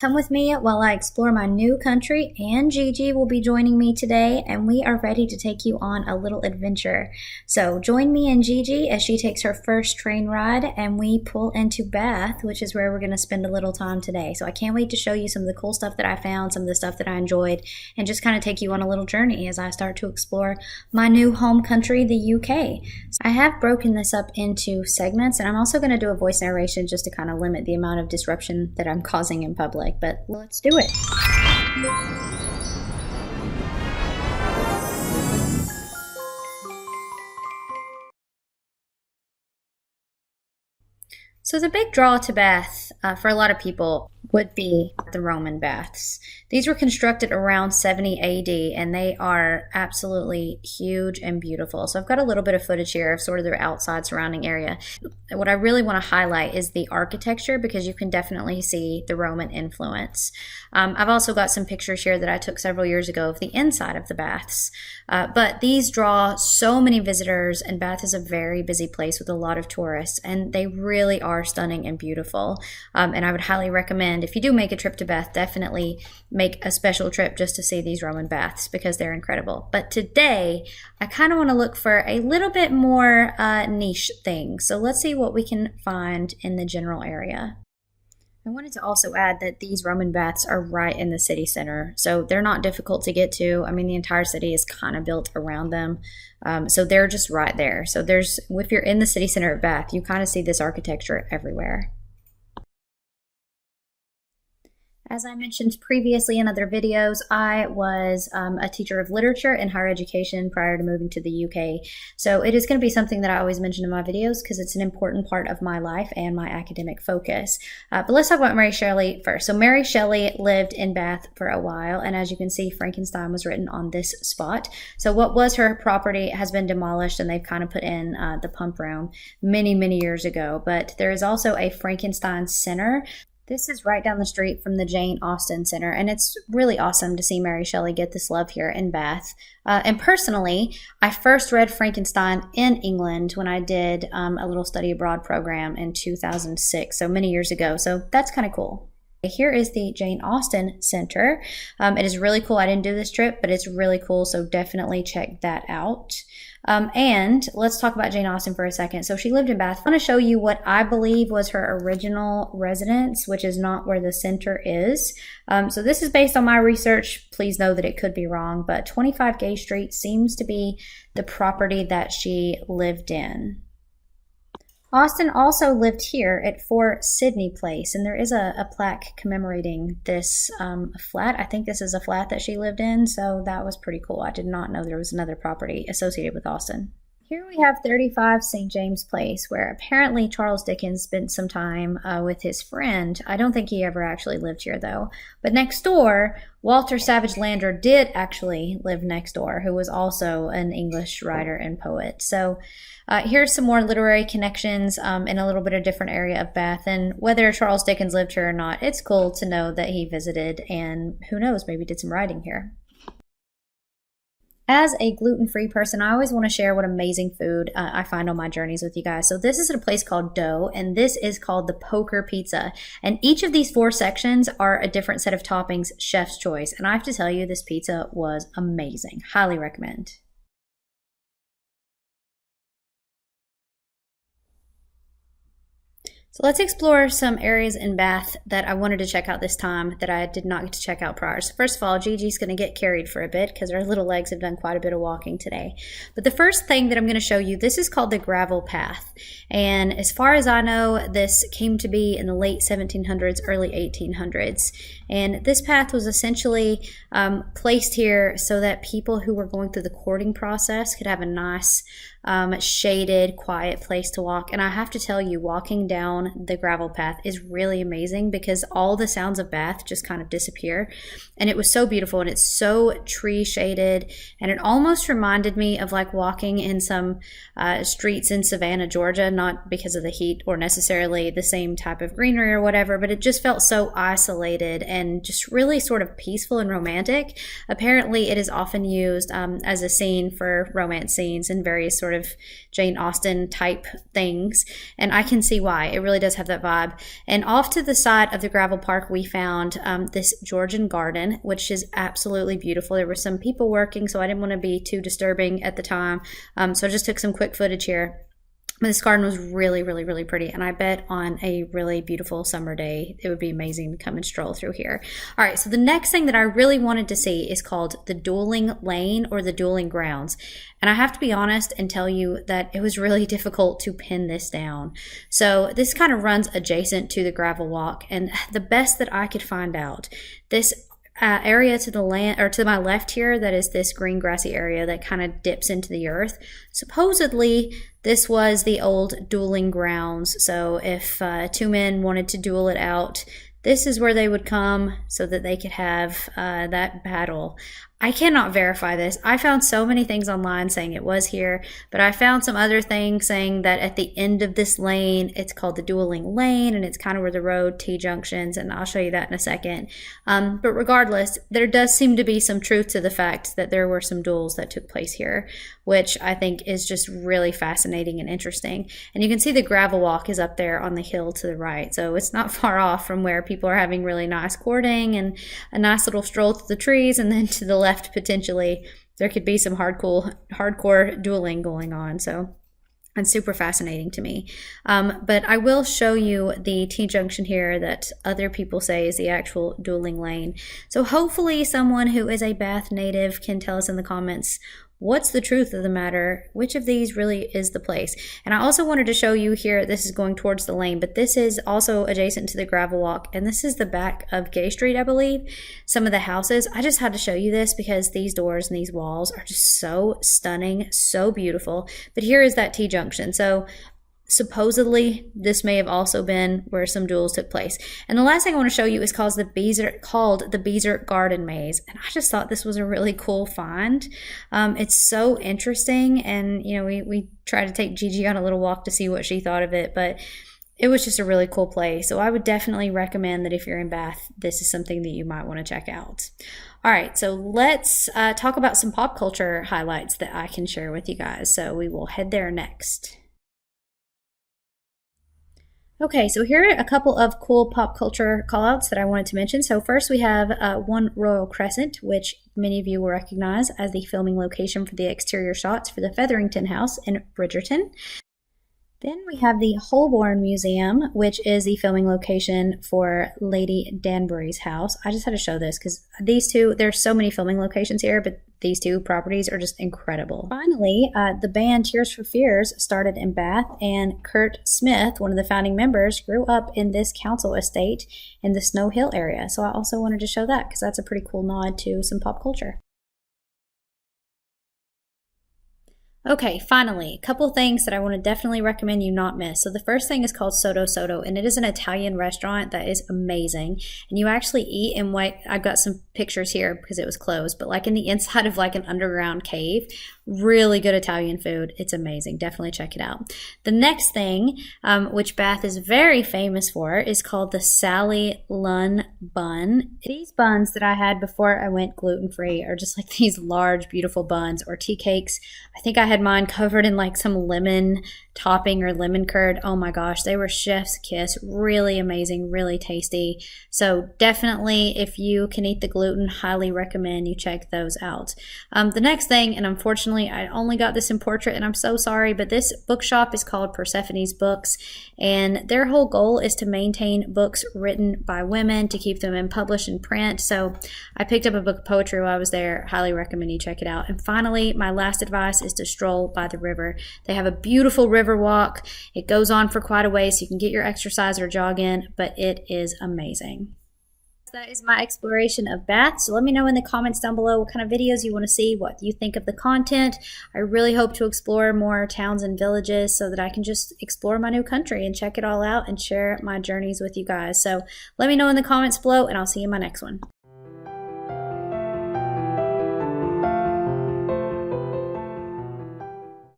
Come with me while I explore my new country, and Gigi will be joining me today, and we are ready to take you on a little adventure. So join me and Gigi as she takes her first train ride, and we pull into Bath, which is where we're going to spend a little time today. So I can't wait to show you some of the cool stuff that I found, some of the stuff that I enjoyed, and just kind of take you on a little journey as I start to explore my new home country, the UK. So I have broken this up into segments, and I'm also going to do a voice narration just to kind of limit the amount of disruption that I'm causing in public. But let's do it. So the big draw to Bath for a lot of people would be the Roman baths. These were constructed around 70 AD, and they are absolutely huge and beautiful. So I've got a little bit of footage here of sort of their outside surrounding area. What I really want to highlight is the architecture, because you can definitely see the Roman influence. I've also got some pictures here that I took several years ago of the inside of the baths. But these draw so many visitors, and Bath is a very busy place with a lot of tourists, and they really are stunning and beautiful. And I would highly recommend, if you do make a trip to Bath, definitely make a special trip just to see these Roman baths, because they're incredible. But today, I kind of want to look for a little bit more niche things. So let's see what we can find in the general area. I wanted to also add that these Roman baths are right in the city center, so they're not difficult to get to. I mean, the entire city is kind of built around them, so they're just right there. So if you're in the city center of Bath, you kind of see this architecture everywhere. As I mentioned previously in other videos, I was a teacher of literature in higher education prior to moving to the UK. So it is going to be something that I always mention in my videos because it's an important part of my life and my academic focus. But let's talk about Mary Shelley first. So Mary Shelley lived in Bath for a while, and as you can see, Frankenstein was written on this spot. So what was her property has been demolished, and they've kind of put in the pump room many, many years ago. But there is also a Frankenstein Center. This is right down the street from the Jane Austen Center, and it's really awesome to see Mary Shelley get this love here in Bath. And personally, I first read Frankenstein in England when I did a little study abroad program in 2006, so many years ago. So that's kind of cool. Here is the Jane Austen Center. It is really cool. I didn't do this trip, but it's really cool, so definitely check that out. And let's talk about Jane Austen for a second. So she lived in Bath. I want to show you what I believe was her original residence, which is not where the center is. So this is based on my research. Please know that it could be wrong, but 25 Gay Street seems to be the property that she lived in. Austen also lived here at 4 Sydney Place, and there is a plaque commemorating this flat. I think this is a flat that she lived in, so that was pretty cool. I did not know there was another property associated with Austen. Here we have 35 St. James Place, where apparently Charles Dickens spent some time with his friend. I don't think he ever actually lived here, though. But next door, Walter Savage Landor did actually live next door, who was also an English writer and poet. So here's some more literary connections in a little bit of different area of Bath. And whether Charles Dickens lived here or not, it's cool to know that he visited, and who knows, maybe did some writing here. As a gluten-free person, I always want to share what amazing food I find on my journeys with you guys. So this is at a place called Dough, and this is called the Poker Pizza. And each of these 4 sections are a different set of toppings, chef's choice. And I have to tell you, this pizza was amazing. Highly recommend. So let's explore some areas in Bath that I wanted to check out this time that I did not get to check out prior. So first of all, Gigi's going to get carried for a bit because her little legs have done quite a bit of walking today. But the first thing that I'm going to show you, this is called the gravel path. And as far as I know, this came to be in the late 1700s, early 1800s. And this path was essentially placed here so that people who were going through the courting process could have a nice shaded, quiet place to walk. And I have to tell you, walking down the gravel path is really amazing because all the sounds of Bath just kind of disappear. And it was so beautiful, and it's so tree shaded, and it almost reminded me of like walking in some streets in Savannah, Georgia, not because of the heat or necessarily the same type of greenery or whatever, but it just felt so isolated and just really sort of peaceful and romantic. Apparently it is often used as a scene for romance scenes in various sort sort of Jane Austen type things. And I can see why. It really does have that vibe. And off to the side of the gravel park, we found this Georgian garden, which is absolutely beautiful. There were some people working, so I didn't want to be too disturbing at the time. So I just took some quick footage here. This garden was really, really, really pretty. And I bet on a really beautiful summer day, it would be amazing to come and stroll through here. All right, so the next thing that I really wanted to see is called the Dueling Lane or the Dueling Grounds. And I have to be honest and tell you that it was really difficult to pin this down. So this kind of runs adjacent to the gravel walk. And the best that I could find out, this area to the land or to my left here, that is this green grassy area that kind of dips into the earth. Supposedly this was the old dueling grounds. So if two men wanted to duel it out, this is where they would come so that they could have that battle. I cannot verify this. I found so many things online saying it was here, but I found some other things saying that at the end of this lane, it's called the Dueling Lane, and it's kind of where the road T-junctions, and I'll show you that in a second. But regardless, there does seem to be some truth to the fact that there were some duels that took place here, which I think is just really fascinating and interesting. And you can see the gravel walk is up there on the hill to the right, so it's not far off from where people are having really nice courting and a nice little stroll through the trees, and then to the left potentially there could be some hardcore dueling going on. So it's super fascinating to me. But I will show you the T-junction here that other people say is the actual dueling lane. So hopefully someone who is a Bath native can tell us in the comments what's the truth of the matter, which of these really is the place. And I also wanted to show you here, this is going towards the lane, but this is also adjacent to the gravel walk, and this is the back of Gay Street, I believe. Some of the houses, I just had to show you this because these doors and these walls are just so stunning, so beautiful. But here is that T-junction. So supposedly this may have also been where some duels took place. And the last thing I want to show you is called the Beezer Garden Maze. And I just thought this was a really cool find. It's so interesting, and you know, we tried to take Gigi on a little walk to see what she thought of it, but it was just a really cool place. So I would definitely recommend that if you're in Bath, this is something that you might want to check out. All right, so let's talk about some pop culture highlights that I can share with you guys. So we will head there next. Okay, so here are a couple of cool pop culture callouts that I wanted to mention. So first we have One Royal Crescent, which many of you will recognize as the filming location for the exterior shots for the Featherington House in Bridgerton. Then we have the Holborn Museum, which is the filming location for Lady Danbury's house. I just had to show this because these two, there's so many filming locations here, but these two properties are just incredible. Finally, the band Tears for Fears started in Bath, and Kurt Smith, one of the founding members, grew up in this council estate in the Snow Hill area. So I also wanted to show that because that's a pretty cool nod to some pop culture. Okay, finally, a couple things that I want to definitely recommend you not miss. So the first thing is called Soto Soto, and it is an Italian restaurant that is amazing. And you actually eat in what, I've got some pictures here because it was closed, but like in the inside of like an underground cave. Really good Italian food. It's amazing. Definitely check it out. The next thing, which Bath is very famous for, is called the Sally Lunn bun. These buns that I had before I went gluten-free are just like these large, beautiful buns or tea cakes. I think I had mine covered in like some lemon topping or lemon curd. Oh my gosh, they were chef's kiss. Really amazing, really tasty. So definitely, if you can eat the gluten, highly recommend you check those out. The next thing, and unfortunately I only got this in portrait and I'm so sorry, but this bookshop is called Persephone's Books, and their whole goal is to maintain books written by women to keep them in published in print. So I picked up a book of poetry while I was there. Highly recommend you check it out. And finally, my last advice is to stroll by the river. They have a beautiful river walk. It goes on for quite a way, so you can get your exercise or jog in, but it is amazing. That is my exploration of Bath. So let me know in the comments down below what kind of videos you want to see, what you think of the content. I really hope to explore more towns and villages so that I can just explore my new country and check it all out and share my journeys with you guys. So let me know in the comments below, and I'll see you in my next one.